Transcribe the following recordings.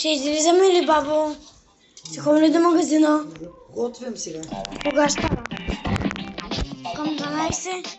Ще излизаме ли, бабо? Ще ходим ли до магазина? Готвям сега. Кога става? Към 12?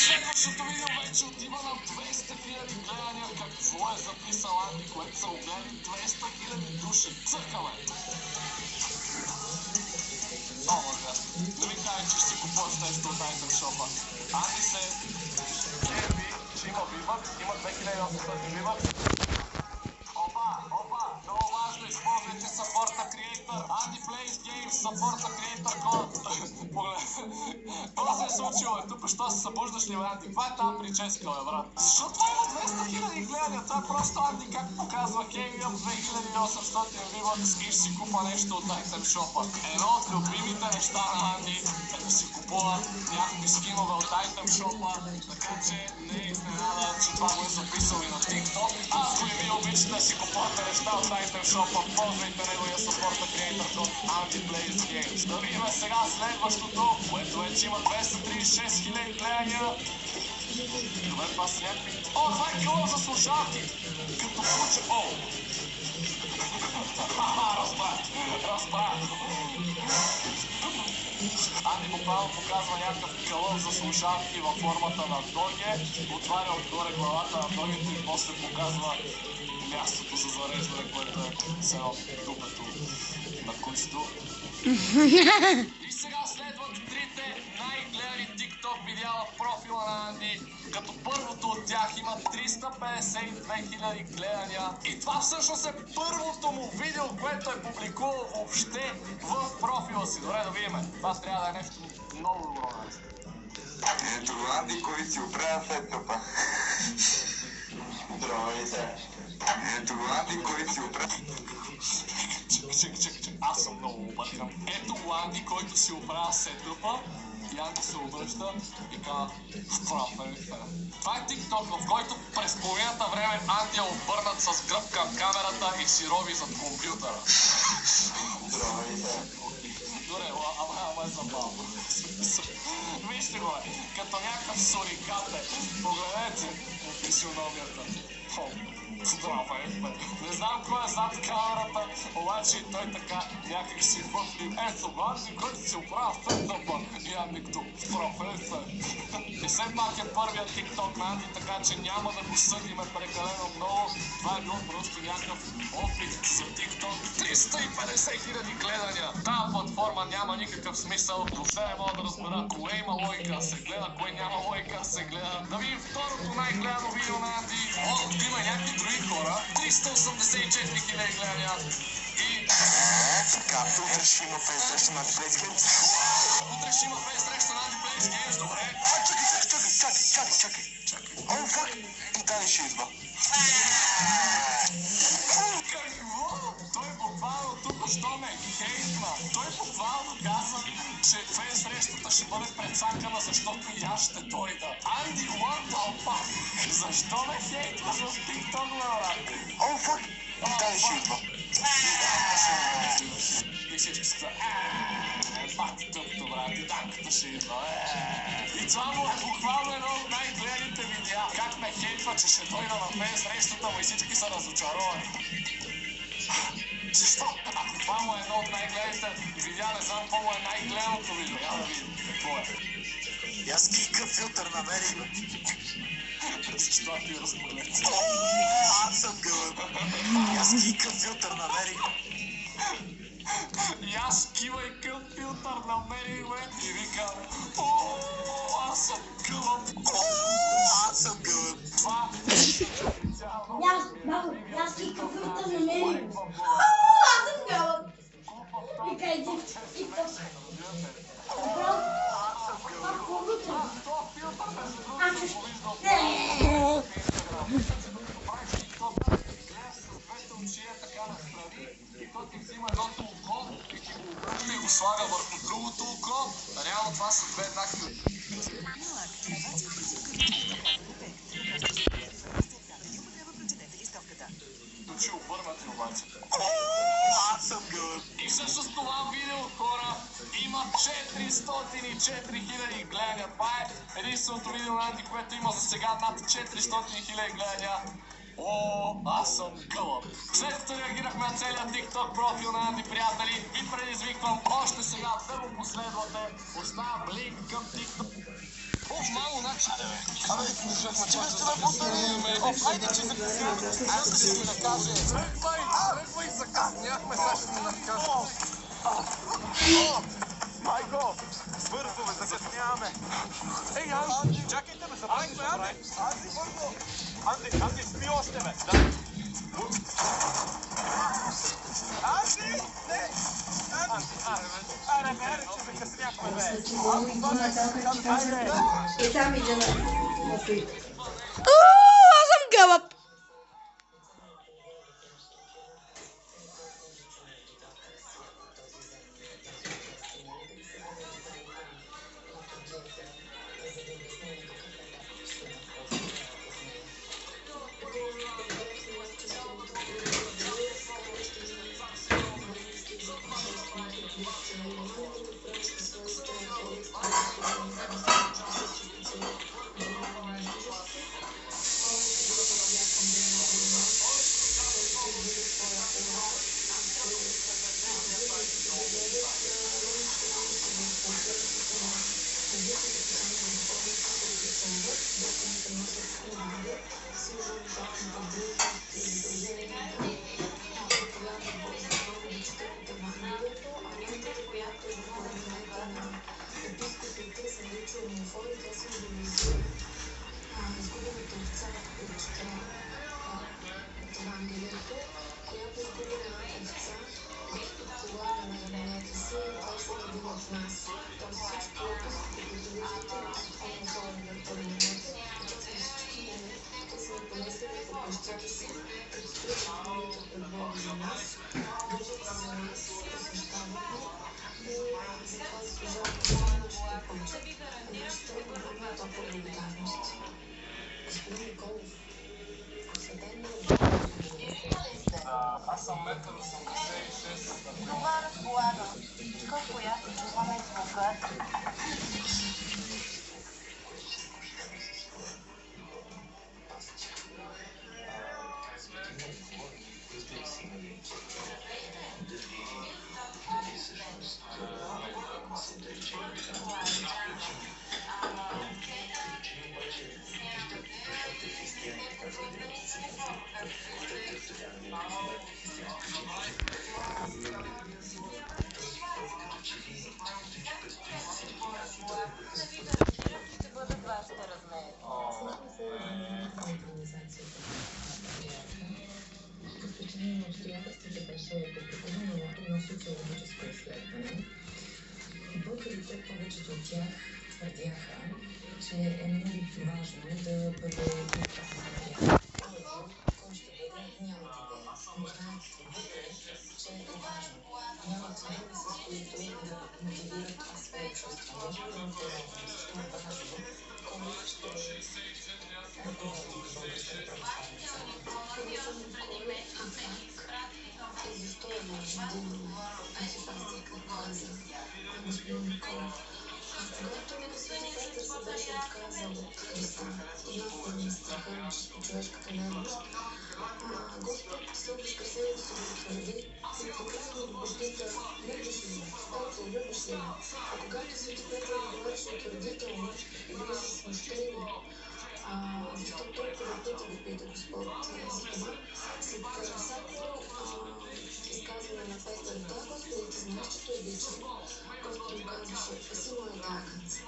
Следващото видео вече отива на 200 000 гледания, какво е записал Анди, което са огледали 200 000 души. Цъкаме! О, мъжа, да ми кажа, че ще си купуваш нещо от Item Shop-а. Анди се керви, че има вивък, има 2800 вивък. Опа, много важно, използвайте Supporta Creator. Andy Plays Games, Supporta Creator код. Това се е случило, току-що се събуждаш ли, Анди? Каква е тази прическа, бе, брат? Защо това има 200 000 гледания? Това е просто Анди как показва Кей, имам 2800 вивъкс и ще си купа нещо от Item Shop-а. Едно от любимите неща на Анди е да си купува някакви скинове от Item Shop-а, така че не е изненада, че това го е записал и на TikTok. Ако и вие обичате да си купувате неща от Item Shop-а, ползвайте неговия Supporta Creator код Andy Plays Games. Да видим сега следващото, което вече има 236 000 гледания. Добре, това са някакви... О, това е кило за слушалки! Като куче... О! Разбрах! Анди буквално показва някакъв кълъв за слушалки във формата на доге, отваря отгоре главата на догето и после показва мястото за зареждане, което е село дупето на кучето. И сега следват трите най-гледани TikTok видеа в профила на Анди, като първото от тях има 352 000 гледания. И това всъщност е първото му видео, което е публикувал въобще в профила си. Добре, да видим. Това трябва да е нещо много добро. Ето Анди, кой си оправя сетъпа. Здравейте. Ето Анди, кой си оправя. Чак, аз съм много объркан. Ето Анди, който си оправя сетъпа. И Анди се обръща и казва, това е TikTok, в който през половината време Анди е обърнат с гръб към камерата и си роби зад компютъра. Здравейте. Добре, ама е забавно. Вижте го, като някакъв сурикат е. Погледнете физиономията. Не знам кой е зад камерата, обаче той така някак си въпли. Ето, Анди, който си оправя сетъпа. И Анди като професор. И все пак е първият TikTok на Анди, така че няма да го съдиме прекалено много. Това е бил просто някакъв опит за TikTok. 350 000 гледания. Тая платформа няма никакъв смисъл. Въобще не мога да разбера кое има логика да се гледа, кое няма логика да се гледа. Да видим второто най-гледано видео на Анди. О, има някакви други хора. 384 000 гледания. И... Както утре ще има фен среща на Andy Plays Games. Утре ще има фен среща на Andy Plays Games, добре? Чакай. О, фак! И Дани ще идва. Какво? Той буквално току-що ме хейтна. Той буквално каза, че фен срещата ще бъде прецакана, защото и аз ще дойда. Анди, what the fuck? Защо ме хейтваш в TikTok, брат? О, фак! И Дани ще идва. И всички са пак тъпто, брат, и данката ще идва. И това му е буквално едно от най-гледаните видеа. Как ме хейтва, че ще дойда на фен срещата му и всички са разочаровани. Защо? Ако това му е едно от най-гледаните видеа, не знам какво му е най-гледаното видео. Я да видим какво е. И аз какъв филтър намерих, бе. Защо ти разпалете? Аз съм гълъб. И аз какъв филтър намерих, бе. И аз кива и къв филтър намерих, бе. И вика, аз съм гълъб. Аз съм гълъб. Това е официално. Браво, аз ти какъв те намерим. Аз съм гълъб. Вика, иди в TikTok. Браво. Това хубавото е. А, чуш. И го слага върху другото око. Реално това са две еднакви. Дочи обърнати обаче. Аз съм гълъб. И всъщност това видео, хора, има 404 000 гледания. Това е единственото видео на Анди, което има за сега над 400 000 гледания. О, аз съм гълъб. След като реагирахме на целия TikTok профил на Анди, приятели, ви предизвиквам още сега да го последвате. Оставам линк към TikTok. Мамо, значи... Абе, че ме сте ме повторим. Хайде, че се присяваме. Аз да си ми накаже. Тръгвай за как. Нямахме сега ще ми накаже. Майко, бързо ме, закъсняваме. Ей, Анди, чакайте ме, забравихме Анди. Анди, бързо. Анди, спи още, бе. Анди, не. Аре, че закъсняхме, бе. И там иде на фит. Аз съм гълъб. Аз съм 1,86 м. Това разполага. Колко ясно чуваме звука. Ще бъдат вашите размери. Стечение на обстоятелствата беше публикувано едно социологическо изследване. Българите, повечето от тях твърдяха, че е много важно да бъде изказване. Кой ще бъде, нямат идея. Но знаят твърдите, че е важно. Нямат идеи, с които да мотивират това свое чувство. Може ли да ме познаваме защо е важно? Кой ще ръководи българската православна църква? И защо е важно да има архипастир, какво каза господин Николов. Когато Свети Петър се беше отказал от Христа, поднасяне на страха на човешката немощ, Господ след възкресението се потвърди и прекрасно убеждита: любиш ли ме? Петър, любиш ли ме? А когато Свети Петър говореше утвърдително и били са смущени, защо толкова пъти го пита Господ за това, след всяко изказване на Петър: да, Господи, ти знаеш, че той обича. Господ му казваше: спаси моите агънци,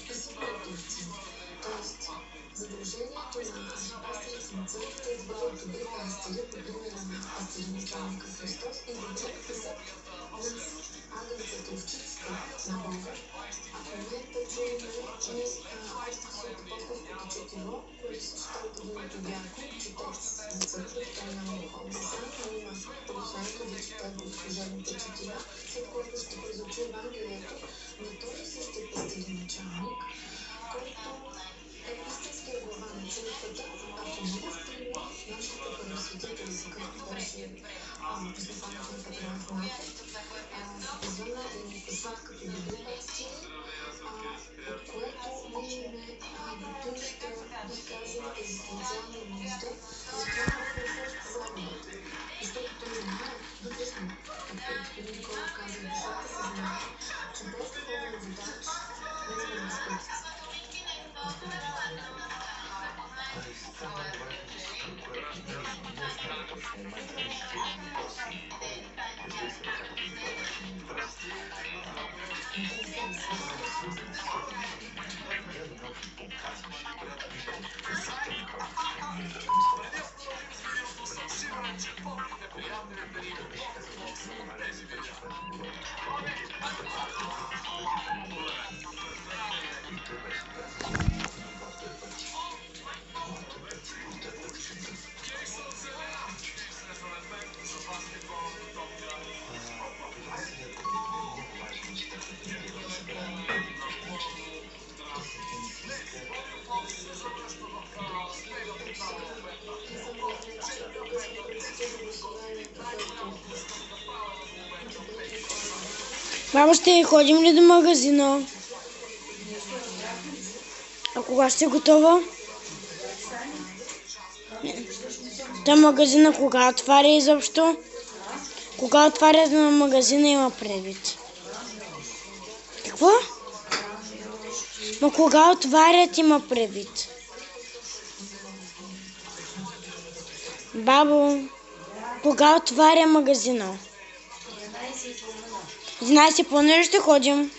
спаси моите овци. Тоест, задължението на архипастирите на Пациентите избавят добри пастири, по примера на пастири наставника Христос и добре писат нас, агънцата, овчиците на Бога. А в момента чуваме, че отказ от апостолското четиво, което се чета от Димито Бяко, четец на църква, той няма духовна сам, но има посланието да чета служебните четива, след което ще изучи Евангелието на този същия пастир началник, който е истинския глава на църквата, ако не го вприми нашите първосветители, за както беше Стефанов на Патриарх Марко, се позвънна да ни послат като добри пастири, от което ние имаме битушка, бих казала, екзистенциална нужда за това да сме загубата. Защото той знае вътрешно, както господин Николов каза, душата се знае, че без духовен водач не сме на спътица. Баба, ще ходим ли до магазина? А кога ще е готова? Та магазина кога отваря изобщо? Кога отварят на магазина има предвид. Какво? Но кога отварят има предвид. Бабо, кога отваря магазина? 11:30 ще ходим.